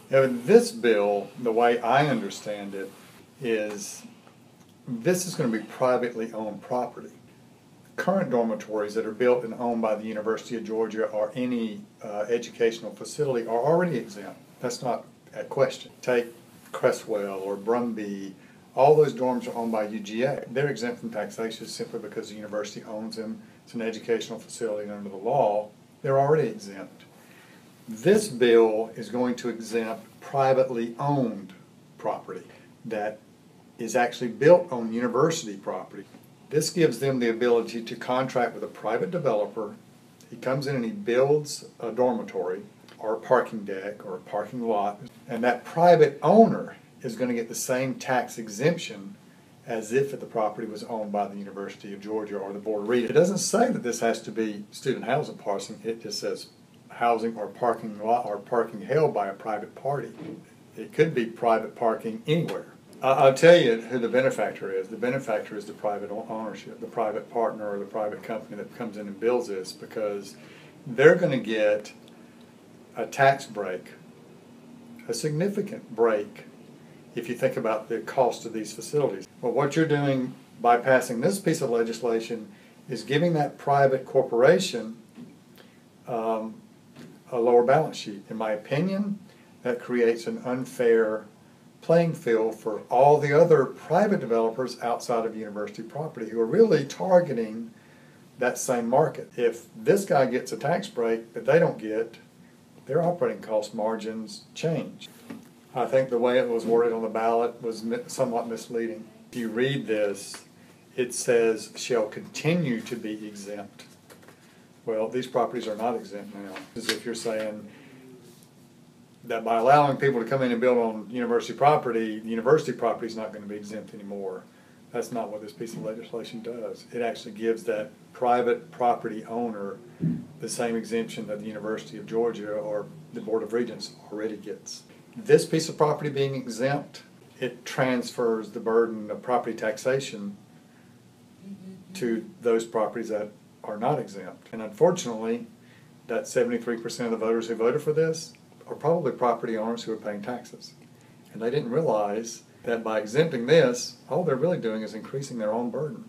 And this bill, the way I understand it, is this is going to be privately owned property. Current dormitories that are built and owned by the University of Georgia or any educational facility are already exempt. That's not a question. Take Crestwell or Brumby. All those dorms are owned by UGA. They're exempt from taxation simply because the university owns them. It's an educational facility, and under the law, they're already exempt. This bill is going to exempt privately owned property that is actually built on university property. This gives them the ability to contract with a private developer. He comes in and he builds a dormitory or a parking deck or a parking lot, and that private owner is going to get the same tax exemption as if the property was owned by the University of Georgia or the Board of Regents. It doesn't say that this has to be student housing parking. It just says housing or parking lot or parking held by a private party. It could be private parking anywhere. I'll tell you who the benefactor is. The benefactor is the private ownership, the private partner or the private company that comes in and builds this, because they're going to get a tax break, a significant break, if you think about the cost of these facilities. Well, what you're doing by passing this piece of legislation is giving that private corporation a lower balance sheet. In my opinion, that creates an unfair playing field for all the other private developers outside of university property who are really targeting that same market. If this guy gets a tax break that they don't get, their operating cost margins change. I think the way it was worded on the ballot was somewhat misleading. If you read this, it says shall continue to be exempt. Well, these properties are not exempt now. As if you're saying that by allowing people to come in and build on university property, the university property is not going to be exempt anymore. That's not what this piece of legislation does. It actually gives that private property owner the same exemption that the University of Georgia or the Board of Regents already gets. This piece of property being exempt, it transfers the burden of property taxation to those properties that are not exempt. And unfortunately, that 73% of the voters who voted for this are probably property owners who are paying taxes. And they didn't realize that by exempting this, all they're really doing is increasing their own burden.